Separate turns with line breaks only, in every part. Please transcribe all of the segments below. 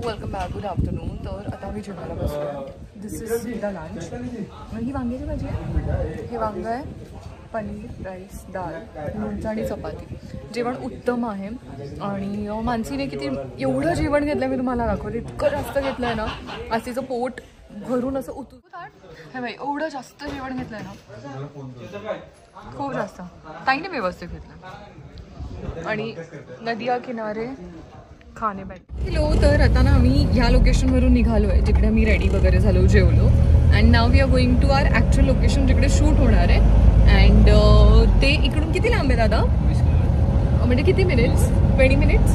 Welcome back, good afternoon. तर आता मी जेवायला बसलो. दिस इज द लंच. ही वांग्याची भाजी आहे, हे वांग आहे, पनीर, राईस, डाळ, लोणचं आणि चपाती. जेवण उत्तम आहे. आणि मानसीने किती एवढं जेवण घेतलं मी तुम्हाला दाखवते. इतकं जास्त घेतलं आहे ना, आज तिचं पोट भरून असं हे बाई एवढं जास्त जेवण घेतलं आहे ना, खूप जास्त. ताईने व्यवस्थित घेतलं. आणि नदिया किनारे खाणे बैठ. हॅलो, तर आता ना आम्ही ह्या लोकेशनवरून निघालो आहे जिकडे आम्ही रेडी वगैरे झालो, जेवलो. And now we are going to our actual location जिकडे शूट होणार आहे. अँड ते इकडून किती लांब आहे दादा? म्हणजे किती मिनिट्स? 20 मिनिट्स?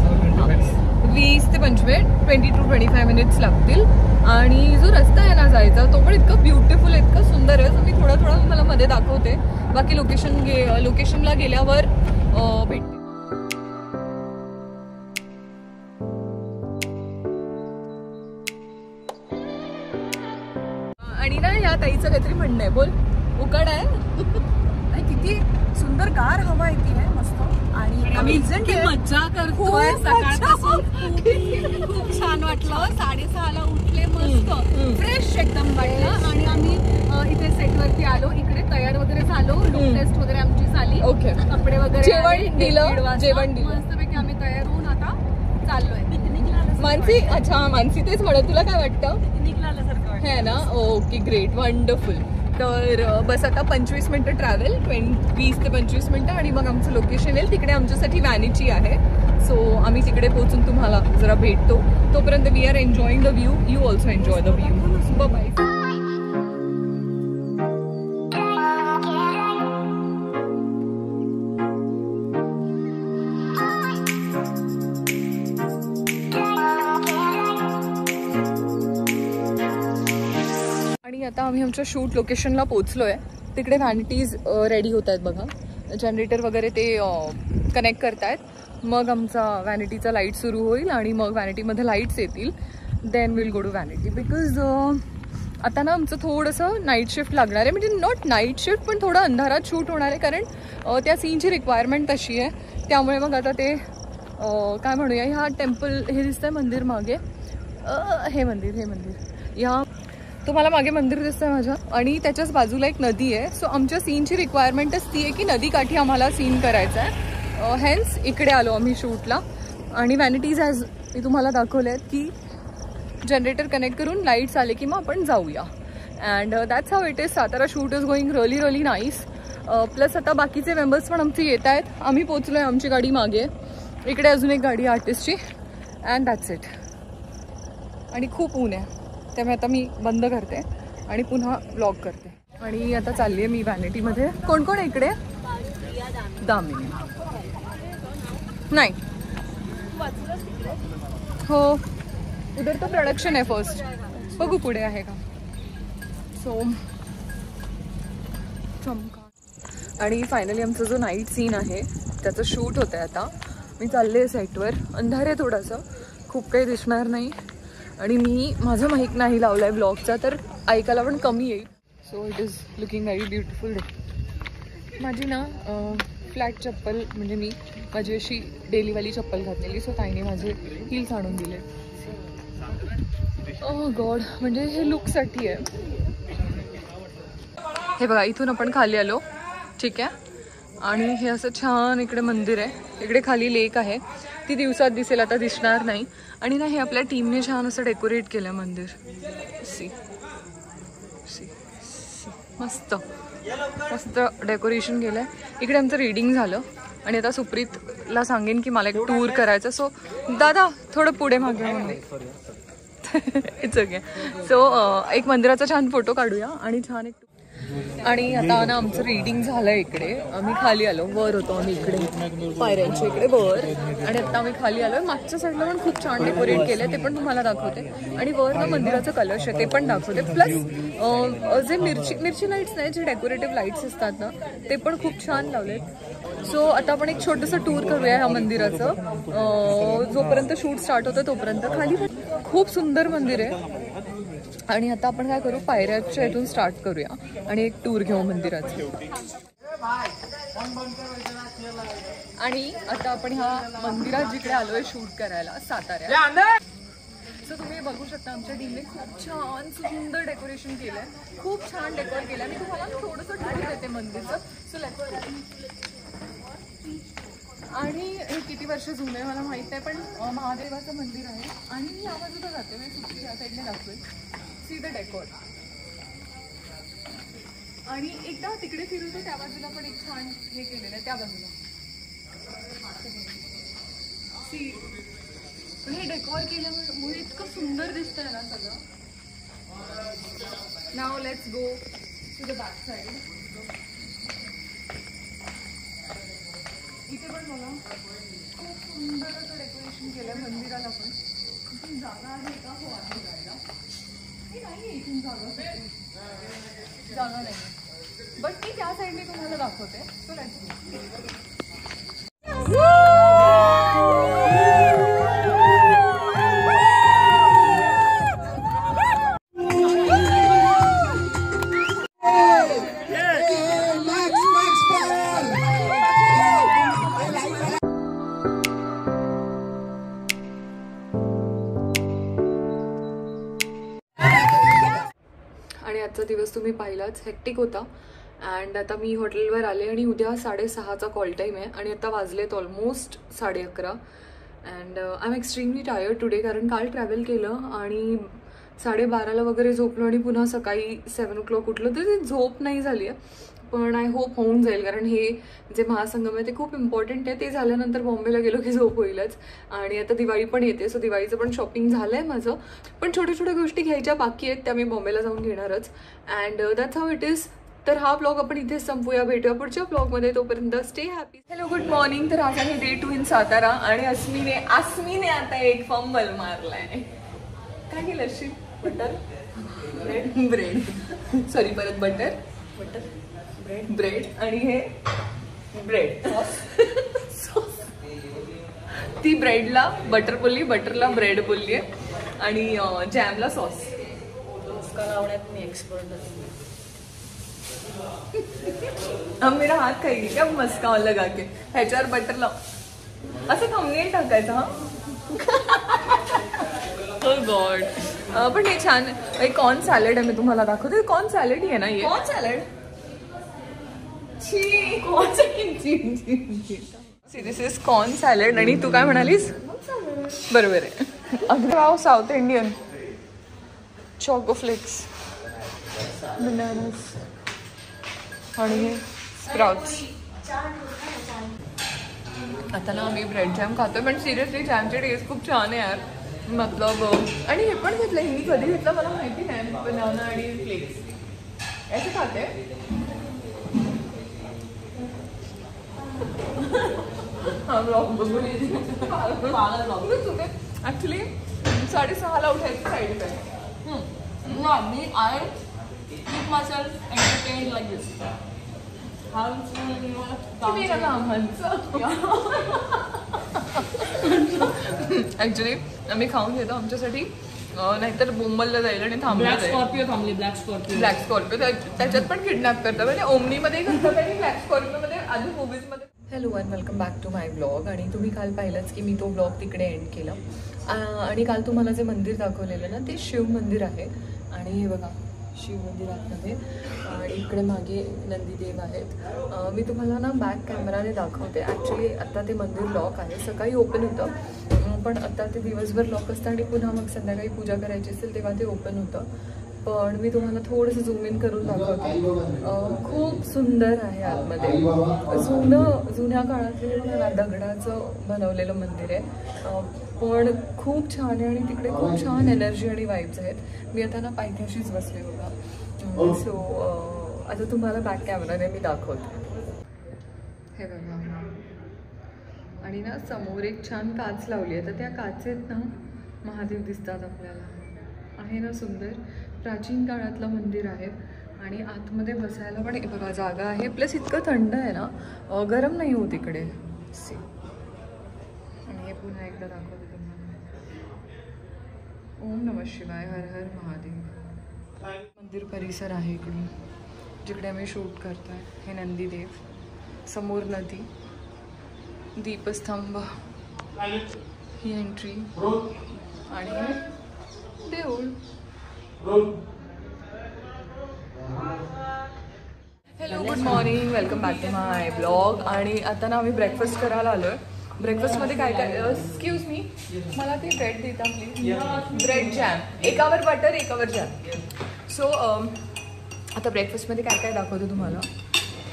20 ते 25, 20 to 25 मिनिट्स लागतील. आणि जो रस्ता आहे ना जायचा, तो पण इतका ब्युटिफुल, इतका सुंदर आहे. मी थोडा तुम्हाला मध्ये दाखवते. बाकी लोकेशनला गेल्यावर भेटते. आणि ना या ताईचं काहीतरी म्हणणं आहे, बोल. उकाड आहे.
किती सुंदर गार हवा येते आहे, मस्त. आणि आम्ही
मज्जा करतोय
सकाळपासून.
खूप छान वाटलं. 6:30ला उठले, मस्त फ्रेश एकदम वाटलं. आणि आम्ही इथे सेटवरती आलो. इकडे तयार वगैरे झालो, लुक टेस्ट वगैरे आमची झाली. ओके, कपडे वगैरे जेवण दिलं.
मस्तपैकी आम्ही तयार होऊन आता चाललोय पिकनिकला.
मानसी, अच्छा मानसी तेच म्हणत, तुला काय वाटतं?
पिकनिकला आल्यासारखं
है ना? Okay, great, wonderful. तर बस आता 25 मिनिटं ट्रॅव्हल, 20 ते 25 मिनिटं. आणि मग आमचं लोकेशन येईल तिकडे आमच्यासाठी व्हॅनिटी आहे. सो आम्ही तिकडे पोहोचून तुम्हाला जरा भेटतो. तोपर्यंत we are enjoying the view. You also enjoy the view. Bye. आणि आता आम्ही आमच्या शूट लोकेशनला पोहोचलो आहे. तिकडे व्हॅनिटीज रेडी होत आहेत बघा. जनरेटर वगैरे ते कनेक्ट करतायत. मग आमचा व्हॅनिटीचा लाईट सुरू होईल आणि मग व्हॅनिटीमध्ये लाईट्स येतील. Then will go to vanity. Because आता ना आमचं थोडंसं नाईट शिफ्ट लागणार आहे. म्हणजे नॉट नाईट शिफ्ट, पण थोडं अंधारात शूट होणार आहे. कारण त्या सीनची रिक्वायरमेंट तशी आहे. त्यामुळे मग आता ते काय म्हणूया, ह्या टेम्पल हे दिसतंय मंदिर मागे, हे मंदिर या तुम्हाला मागे मंदिर दिसतंय माझ्या. आणि त्याच्याच बाजूला एक नदी आहे. सो आमच्या सीनची रिक्वायरमेंटच ती आहे की नदीकाठी आम्हाला सीन करायचा आहे. हेन्स इकडे आलो आम्ही शूटला. आणि व्हॅनिटीज ॲज मी तुम्हाला दाखवले आहेत की जनरेटर कनेक्ट करून लाईट्स आले की मग आपण जाऊया. And that's how it is. Satara shoot is going really nice. Plus आता बाकीचे मेंबर्स पण आमचे येत आहेत. आम्ही पोचलो आहे, आमची गाडी मागे. इकडे अजून एक गाडी आर्टिस्टची. And that's it. आणि खूप ऊन आहे, त्यामुळे आता मी बंद करते आणि पुन्हा ब्लॉग करते. आणि आता चालली आहे मी व्हॅनिटीमध्ये. कोण कोण आहे इकडे? दामिनी नाही, हो उधर तो प्रोडक्शन आहे फर्स्ट. बघू पुढे आहे का. सो चमका. आणि फायनली आमचा जो नाईट सीन आहे त्याचं शूट होतं आहे. आता मी चालले आहे साईटवर. अंधार आहे थोडंसं, खूप काही दिसणार नाही. आणि मी माझा माईक नाही लावला आहे ब्लॉगचा, तर ऐकायला पण कमी येईल. So it is looking very beautiful. माझी ना फ्लॅट चप्पल, म्हणजे मी माझी अशी डेलीवाली चप्पल घातलेली. सो ताईने माझे हील्स आणून दिले. ओह गॉड, म्हणजे हे लुकसाठी आहे. हे बघा, इथून आपण खाली आलो, ठीक आहे. आणि हे असं छान इकडे मंदिर आहे. इकडे खाली लेक आहे, ती दिवसात दिसेल, आता दिसणार नाही. आणि ना हे आपल्या टीमने छान असं डेकोरेट केलं मंदिर. सी सी सी, मस्त मस्त डेकोरेशन केलं आहे. इकडे आमचं रीडिंग झालं. आणि आता सुप्रीतला सांगेन की मला एक टूर करायचं. सो दादा थोडं पुढे मागे. It's okay. सो एक मंदिराचा छान फोटो काढूया आणि छान एक. आणि आता ना आमचं रीडिंग झालं. इकडे आम्ही खाली आलो, वर होतो आम्ही इकडे पायऱ्यांच्या इकडे वर. आणि आता आम्ही खाली आलो. मागच्या साईडला पण खूप छान डेकोरेट केलं, ते पण तुम्हाला दाखवते. आणि वर ना मंदिराचं कलश आहे, ते पण दाखवते. प्लस जे मिरची लाईट्स नाही, जे डेकोरेटिव्ह लाईट्स असतात ना, ते पण खूप छान लावलेत. सो आता आपण एक छोटंसं टूर करूया ह्या मंदिराचं. जोपर्यंत शूट स्टार्ट होतं तोपर्यंत. खाली खूप सुंदर मंदिर आहे. आणि आता आपण काय करू, पायऱ्याच्या इथून स्टार्ट करूया आणि एक टूर घेऊ मंदिराचं. आणि आता आपण ह्या मंदिरात जिकडे आलोय शूट करायला, साताऱ्यात. सो बघू शकता आमच्या टीमने खूप छान सुंदर डेकोरेशन केलंय, खूप छान डेकोर केलंय. मी तुम्हाला थोडंसं टूर देते मंदिरचं. सो आणि हे किती वर्ष जुनं आहे मला माहीत नाही, पण महादेवाचं मंदिर आहे. आणि मी या बाजूला जाते, मी सुट्टी या साईडने दाखवेल. See the decor. आणि एकदा तिकडे फिरतो त्या बाजूला पण एक छान हे केलेलं आहे, त्या बाजूला सी. हे डेकोर केल्यामुळे इतकं सुंदर दिसतंय ना सगळं. Now let's go to the back side. इथे पण मला खूप सुंदर असं डेकोरेशन केलं आहे मंदिराला. पण इथून जागा आहे का? हो आहे जायला. हे नाही आहे इथून जागा नाही, बट मी त्या साईडने तुम्हाला दाखवते. So let's go. आणि आजचा दिवस तुम्ही पाहिलाच, हेक्टिक होता. अँड आता मी हॉटेलवर आले आणि उद्या 6:30चा कॉल टाईम आहे आणि आता वाजलेत almost 11:30. And I am extremely tired today, कारण काल ट्रॅव्हल केलं आणि 12:30ला वगैरे झोपलो आणि पुन्हा सकाळी 7 o'clock उठलं, तर ती झोप नाही झाली आहे. पण आय होप होऊन जाईल, कारण हे जे महासंगम आहे ते खूप इम्पॉर्टंट आहे. ते झाल्यानंतर बॉम्बेला गेलो की झोप होईलच. आणि आता दिवाळी पण येते, सो दिवाळीचं पण शॉपिंग झालं आहे माझं. पण छोट्या छोट्या गोष्टी घ्यायच्या बाकी आहेत, त्या मी बॉम्बेला जाऊन घेणारच. And that's how it is. तर हा ब्लॉग आपण इथेच संपूया. भेटूया पुढच्या ब्लॉगमध्ये. तोपर्यंत stay happy. Hello, good morning. तर आज आहे डे 2 इन सातारा आणि आस्मीने आता एक फंबल मारलाय. काय केलं अशी? बटर ब्रेड सॉरी परत बटर ब्रेड आणि हे ब्रेड सॉस. ती ब्रेडला बटर बोलली, बटरला ब्रेड बोलली आहे आणि जॅमला सॉस. लावण्यात मी एक्सपर्ट. अब मेरा हात खाई क्या मस्का लगा के ह्याच्यावर बटर लाव. असं थंबनेल टाकायचं. हा ओ गॉड. पण हे छान एक कॉर्न सॅलड आहे, मी तुम्हाला दाखवते. कॉर्न सॅलड ही आहे ना? ये corn salad. This is corn salad. आणि तू काय म्हणालीस? बरोबर आहे. अगदी wow, south Indian. Choco flakes, bananas आणि हे स्प्राउट्स. आता ना आम्ही ब्रेड जॅम खातोय, पण सिरियसली जॅमची टेस्ट खूप छान आहे यार. मतलब आणि हे पण घेतलं, मी कधी घेतलं मला माहिती नाही. बनाना आणि फ्लेक्स याचे खाते. ऍक्च्युली 6:30ला उठायची साईड इफेक्ट. मी I keep myself entertained like this. Actually आम्ही खाऊन घेतो आमच्यासाठी, नाहीतर बोंबलला जाईल आणि थांबला जाईल. ब्लॅक स्कॉर्पिओ त्याच्यात पण किडनॅप करतात, म्हणजे ओमनीमध्ये करतात आणि ब्लॅक स्कॉर्पिओमध्ये आधी मूवीजमध्ये. Hello and welcome back to my blog. आणि तुम्ही काल पाहिलंच की मी तो ब्लॉग तिकडे एंड केला. आणि काल तुम्हाला जे मंदिर दाखवलेलं ना ते शिव मंदिर आहे. आणि हे बघा शिव मंदिर आतमध्ये आणि इकडे मागे नंदीदेव आहेत. मी तुम्हाला ना बॅक कॅमेराने दाखवते. ॲक्च्युली आता ते मंदिर लॉक आहे. सकाळी ओपन होतं, पण आता ते दिवसभर लॉक असतं आणि पुन्हा मग संध्याकाळी पूजा करायची असेल तेव्हा ते ओपन होतं. पण मी तुम्हाला थोडंसं झूम इन करून दाखवते. खूप सुंदर आहे आतमध्ये. जुन्या काळातले दगडाचं बनवलेलं मंदिर आहे, पण खूप छान आहे. आणि तिकडे खूप छान एनर्जी आणि वाईब्स आहेत. मी आता ना पायथ्याशीच बसले बघा. सो आता तुम्हाला बॅक कॅमेराने मी दाखवते. हे बघा. आणि ना समोर एक छान काच लावली आहे, तर त्या काचेत ना महादेव दिसतात आपल्याला. आहे ना सुंदर. प्राचीन काळातलं मंदिर आहे आणि आतमध्ये बसायला पण बघा जागा आहे. प्लस इतकं थंड आहे ना, गरम नाही होत इकडे. सी. आणि हे पुन्हा एकदा दाखवते तुम्हाला. ओम नमः शिवाय, हर हर महादेव. मंदिर परिसर आहे इकडून जिकडे आम्ही शूट करतोय. हे नंदीदेव, समोर नदी, दीपस्तंभ, ही एंट्री आणि hello, good morning, welcome back to my blog. आणि आता ना आम्ही ब्रेकफास्ट करायला आलोय. ब्रेकफास्टमध्ये काय काय, एक्सक्यूज मी, मला ते ब्रेड देता प्लीज. ब्रेड जॅम, एकावर बटर एकावर जॅम. सो आता ब्रेकफास्टमध्ये काय काय दाखवतो तुम्हाला.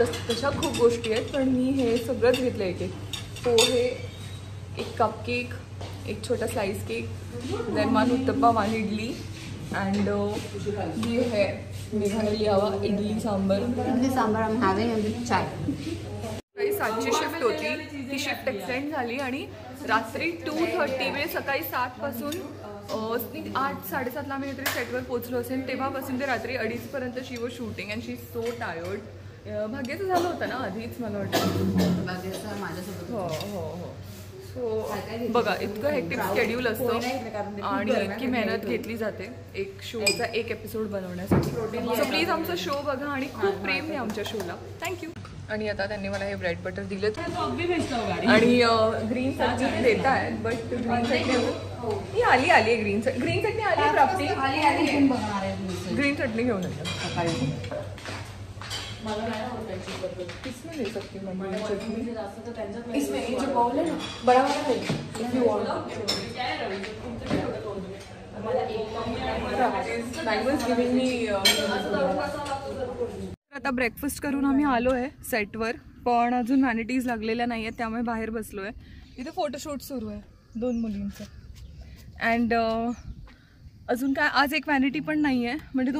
तशा खूप गोष्टी आहेत, पण मी हे सगळंच घेतलं एक एक. पोहे, एक कप केक, एक छोटा slice cake, then one uttappa, one idli, and ये है मेघाने लिया हुआ इडली सांबर.
इडली सांबार आम हॅव्हिंग विथ चाय.
7ची शिफ्ट होती, ती शिफ्ट एक्सटेंड झाली आणि रात्री 2:30 म्हणजे सकाळी 7 पासून 8-7:30ला आम्ही तरी सेटवर पोहोचलो असेल. तेव्हापासून ते रात्री 2:30 पर्यंत she was shooting and she is so tired. भाग्याचं झालं होतं ना आधीच मला वाटतं.
माझ्यासोबत
हो हो हो. सो बघा, इतकं हेक्टिक शेड्यूल असतं आणि इतकी मेहनत घेतली जाते एक शोचा एक एपिसोड बनवण्यासाठी. सो प्लीज आमचा शो बघा आणि खूप प्रेम आहे आमच्या शोला. थँक्यू. आणि आता त्यांनी मला हे ब्रेड बटर दिलं आणि ग्रीन चटणी देत आहेत. बट ग्रीन चटणी आली आहे. ग्रीन चटणी आली आहे. प्राप्ती ग्रीन चटणी घेऊन येतात. किसमें ले सकती हूँ मैं चटनी. इसमें ये जो बाउल है ना बड़ा वाला है. आता ब्रेकफास्ट करून आम्ही आलो आहे सेटवर, पण अजून व्हॅनिटीज लागलेल्या नाही आहेत, त्यामुळे बाहेर बसलो आहे. इथे फोटोशूट सुरू आहे 2 मुलींचं. अँड अजून काय, आज एक व्हॅनिटी पण नाही आहे, म्हणजे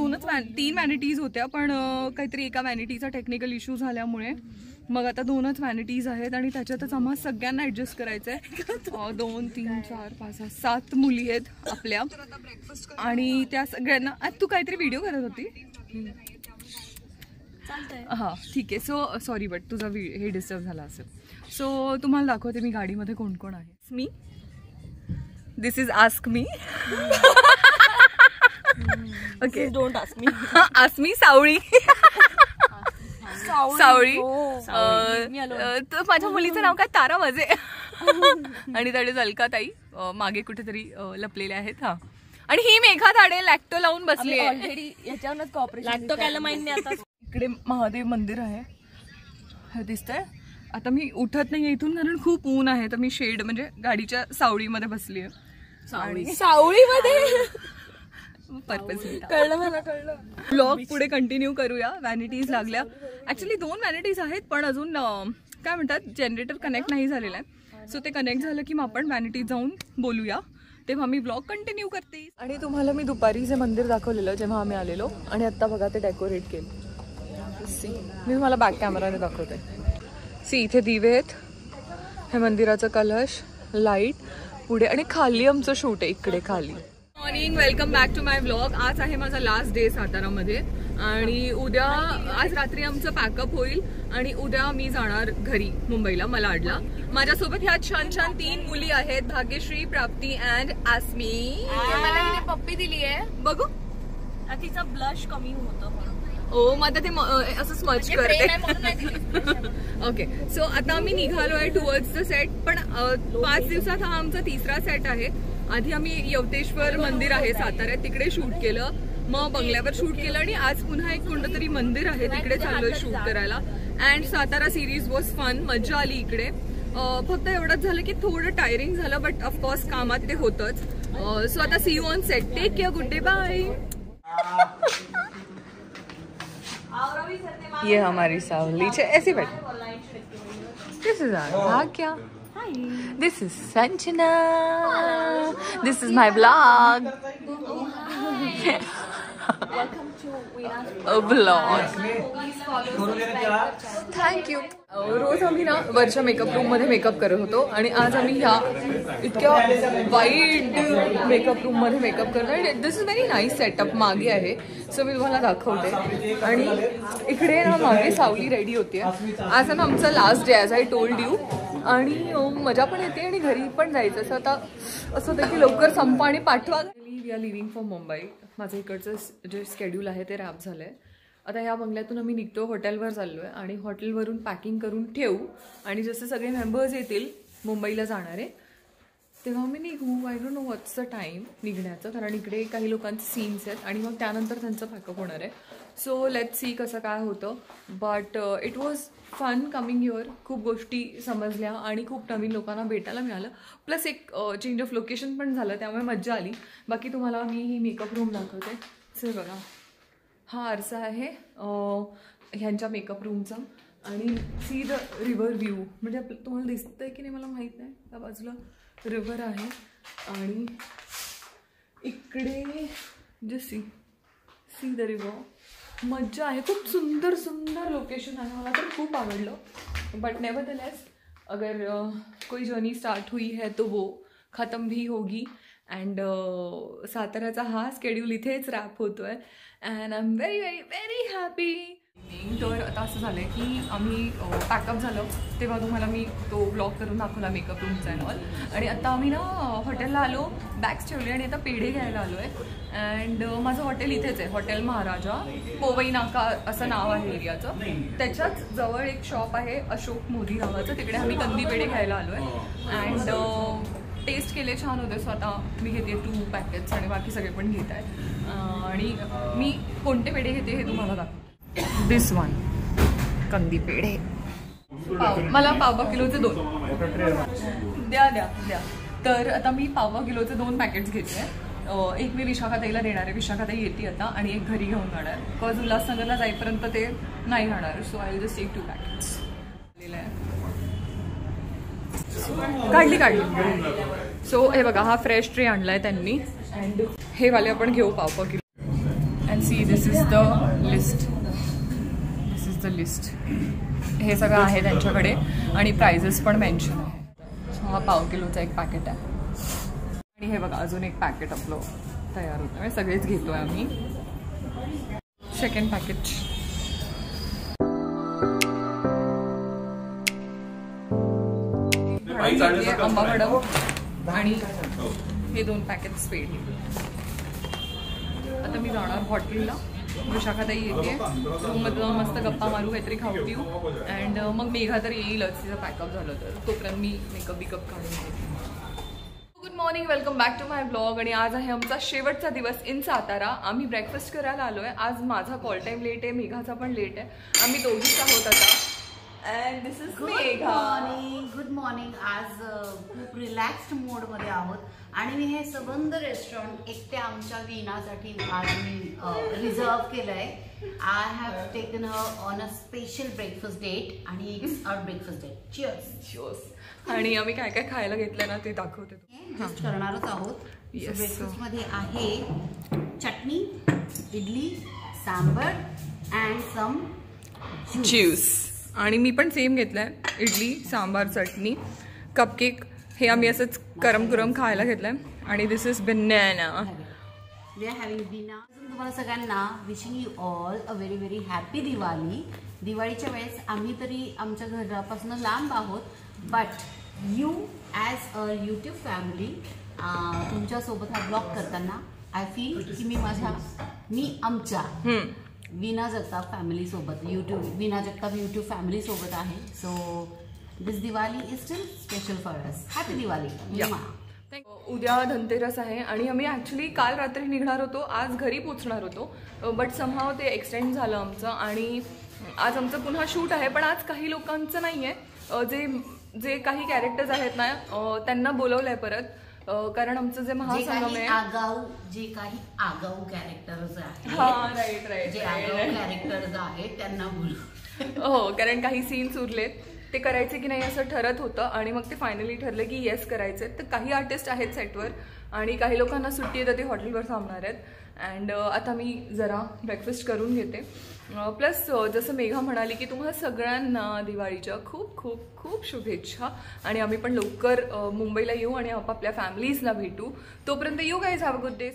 3 व्हॅनिटीज होत्या, पण काहीतरी एका व्हॅनिटीचा टेक्निकल इश्यू झाल्यामुळे मग आता 2च व्हॅनिटीज आहेत. आणि त्याच्यातच आम्हाला सगळ्यांना ॲडजस्ट करायचं आहे. 2, 3, 4, 5, 6, 7 मुली आहेत आपल्या, आणि त्या सगळ्यांना. आज तू काहीतरी व्हिडिओ करत होती. हां ठीक आहे. सो सॉरी, बट तुझा हे डिस्टर्ब झाला असेल. सो तुम्हाला दाखवते मी गाडीमध्ये कोण कोण आहे. मी, this is ask me. Okay, don't ask me. Ask me Savali. Savali. तर माझ्या मुलीचं नाव काय, तारा माझे. आणि त्याचे अलकाताई मागे कुठेतरी लपलेले आहेत. हा, आणि ही मेघा धाडे लॅक्टो लावून बसली आहे ऑलरेडी. याच्यावरच कॉपरेशन. लॅक्टो कायला माहित नाही. आता इकडे महादेव मंदिर आहे, हे दिसतंय. आता मी उठत नाही इथून, कारण खूप ऊन आहे. तर मी शेड म्हणजे गाडीच्या सावळीमध्ये बसली आहे. सावळीमध्ये पर्पजली. कळलं मला, कळलं. ब्लॉग पुढे कंटिन्यू करूया. व्हॅनिटीज लागल्या. ऍक्च्युली 2 व्हॅनिटीज आहेत, पण अजून काय म्हणतात, जनरेटर कनेक्ट नाही झालेला आहे. सो ते कनेक्ट झालं की मग आपण व्हॅनिटीज जाऊन बोलूया, तेव्हा मी ब्लॉग कंटिन्यू करते. आणि तुम्हाला मी दुपारी जे मंदिर दाखवलेलं जेव्हा आम्ही आलेलो, आणि आत्ता बघा ते डेकोरेट केलं. सी, मी तुम्हाला बॅक कॅमेराने दाखवते. सी, इथे दिवे आहेत, हे मंदिराचं कलश, लाईट पुढे, आणि खाली आमचं शूट आहे इकडे खाली. Morning, welcome back to my blog. आज आहे माझा लास्ट डे सातारामध्ये, आणि उद्या, आज रात्री आमचं पॅकअप होईल आणि उद्या मी जाणार घरी मुंबईला मलाडला. माझ्यासोबत ह्या छान छान 3 मुली आहेत, भाग्यश्री, प्राप्ती अँड आस्मी.
मला हिने पप्पी दिली आहे,
बघू.
तिचा ब्लश कमी होतं म्हणून.
ओ, माझं ते असं स्मच करते. ओके, सो आता आम्ही निघालोय टुवर्ड्स द सेट. पण 5 दिवसात हा आमचा 3रा सेट आहे. आधी आम्ही यवतेश्वर मंदिर आहे साताऱ्यात, तिकडे शूट केलं, मग बंगल्यावर शूट केलं, आणि आज पुन्हा एक कोणतं तरी मंदिर आहे तिकडे चाललोय शूट करायला. And Satara series was fun, मज्जा आली इकडे. फक्त एवढंच झालं की थोडं टायरिंग झालं, बट ऑफकोर्स कामात ते होतंच. सो आता see you on set. Take care, good day, bye. ये हमारी सावली ऐसे बैठ. This is Bhagya. This is Sanjana. This is my vlog.
Welcome to
a vlog. Thank you. रोज आम्ही ना वरच्या मेकअप रूम मध्ये मेकअप करत होतो, आणि आज आम्ही ह्या इतक्या वाईड मेकअप रूम मध्ये मेकअप करणार. दिस इज व्हेरी नाईस सेटअप मागे आहे, सो मी तुम्हाला दाखवते. आणि इकडे ना मागे सावली रेडी होते. आज ना आमचा last day, as I told you. आणि मजा पण येते आणि घरी पण जायचं. असं आता असं होतं की लवकर संपा आणि पाठवा. We are living for Mumbai. माझं इकडचं जे शेड्यूल आहे ते रॅप झालं आहे. आता ह्या बंगल्यातून आम्ही निघतो, हॉटेलवर चाललो आहे, आणि हॉटेलवरून पॅकिंग करून ठेवू, आणि जसे सगळे मेंबर्स येतील मुंबईला जाणारे तेव्हा मी निघू. I don't know what's the time निघण्याचं, कारण इकडे काही लोकांचे सीन्स आहेत आणि मग त्यानंतर त्यांचं पॅकअप होणार आहे. सो लेट्स सी कसं काय होतं. But it was fun coming your. खूप गोष्टी समजल्या आणि खूप नवीन लोकांना भेटायला मिळालं. प्लस एक चेंज ऑफ लोकेशन पण झालं, त्यामुळे मज्जा आली. बाकी तुम्हाला मी ही मेकअप रूम दाखवते. सर बघा, हा आरसा आहे ह्यांच्या मेकअप रूमचा आणि सी द रिव्हर व्ह्यू. म्हणजे तुम्हाला दिसतं आहे की नाही मला माहीत नाही. त्या बाजूला रिव्हर आहे आणि इकडे जे सी द रिव्हर. मज्जा आहे. खूप सुंदर सुंदर लोकेशन आहे. मला तर खूप आवडलं. बट नेवरदलेस अगर कोई जर्नी स्टार्ट हुई है तो वो ख़त्म भी होगी. अँड साताऱ्याचा हा स्केड्यूल इथेच रॅप होतो आहे. And I am very very very happy. तर आता असं झालं आहे की आम्ही पॅकअप झालं तेव्हा तुम्हाला मी तो ब्लॉग करून दाखवला मेकअप रूमचा अँड ऑल. आणि आता आम्ही ना हॉटेलला आलो, बॅग्स ठेवले आणि आता पेढे घ्यायला आलो आहे. अँड माझं हॉटेल इथेच आहे, हॉटेल महाराजा. पोवई नाका असं नाव आहे एरियाचं. त्याच्याच जवळ एक शॉप आहे अशोक मोदी नावाचं, तिकडे आम्ही कंदी पेढे घ्यायला आलो आहे. अँड टेस्ट केले, छान होते. सो आता मी घेते 2 पॅकेट्स आणि बाकी सगळे पण घेत आहेत. आणि मी कोणते पेढे घेते हे तुम्हाला दाखवते. दिस वन कंदी पेढे मला पाव किलोचे 2 द्या द्या द्या. तर आता मी पाव किलोचे 2 पॅकेट्स घेते. एक मी विशाखाताईला देणार आहे, विशाखाताई येते आता, आणि एक घरी घेऊन जाणार. बिकॉज उल्हासनगरला जाईपर्यंत ते नाही राहणार. So I will just take 2 packets. काढली. सो हे बघा, हा फ्रेश ट्रे आणलाय त्यांनी. अँड हे वाले आपण घेऊ पाव kilo. And see this is the list. List हे सगळं आहे त्यांच्याकडे आणि प्राइजेस पण मेन्शन आहे. सो हा पाव किलोचा एक पॅकेट आहे. आणि हे बघा, अजून एक पॅकेट आपलं तयार होतं. म्हणजे सगळेच घेतोय आम्ही. Second packet. आंबा वडा आणि हे 2 पॅकेट्स पेढे. आता मी जाणार हॉटेलला. विशाखाताई येते, रूममध्ये जाऊन मस्त गप्पा मारू, काहीतरी खाऊ पिऊ. अँड मग मेघा तर येईलच, तिचं पॅकअप झालं तर. तोपर्यंत मी मेकअप काढून घेते. Good morning, welcome back to my blog. आणि आज आहे आमचा शेवटचा दिवस इन सातारा. आम्ही ब्रेकफास्ट करायला आलो आहे. आज माझा कॉल टाईम लेट आहे, मेघाचा पण लेट आहे. आम्ही दोघीच आहोत आता. And this is Megha.
Good morning. आज खूप रिलॅक्स्ड मोडमध्ये आहोत आणि मी हे सबंध रेस्टॉरंट एकट्या आमच्या वीणासाठी आज मी रिझर्व केलं आहे. I have taken her on a special breakfast date आणि it's our breakfast date. Cheers.
आणि आम्ही काय काय खायला घेतलं ना ते दाखवते.
जस्ट करणारच आहोत. ब्रेकफास्ट मध्ये आहे chutney, idli, sambar and some
juice. आणि मी पण सेम घेतलंय, इडली, सांबार, चटणी, कपकेक. हे आम्ही असंच गरम खायला घेतलंय. आणि this is banana.
We are having बिना. तुम्हाला सगळ्यांना wishing you all a very very happy Diwali. दिवाळीच्या वेळेस आम्ही तरी आमच्या घरापासून लांब आहोत, but you as a YouTube family तुमच्यासोबत हा ब्लॉग करताना आय फील की मी आमच्या वीणा जगताप फॅमिली सोबत वीणा जगताप यूट्यूब फॅमिली सोबत आहे. So this Diwali is still special for us. Happy Diwali.
उद्या धनतेरस आहे आणि आम्ही ॲक्च्युली काल रात्री निघणार होतो, आज घरी पोचणार होतो. बट समहाव ते एक्सटेंड झालं आमचं आणि आज आमचं पुन्हा शूट आहे. पण आज काही लोकांचं नाही आहे, जे काही कॅरेक्टर्स आहेत ना त्यांना बोलवलं आहे परत. कारण आमचं जे महासंगम आहे,
जे काही आगाऊ कॅरेक्टर्स आहेत,
जे
आगाऊ कॅरेक्टर्स आहेत त्यांना बोलू.
हो, कारण काही सीन्स उरलेत, ते करायचे की नाही असं ठरत होतं आणि मग ते फायनली ठरलं की येस करायचे. तर काही आर्टिस्ट आहेत सेटवर आणि काही लोकांना सुट्टी आहे तर ते हॉटेलवर थांबणार आहेत. अँड आता मी जरा ब्रेकफास्ट करून घेते. प्लस जसं मेघा म्हणाली की तुम्हाला सगळ्यांना दिवाळीच्या खूप खूप खूप शुभेच्छा. आणि आम्ही पण लवकर मुंबईला येऊ आणि आपापल्या फॅमिलीजला भेटू. तोपर्यंत you guys have a good day.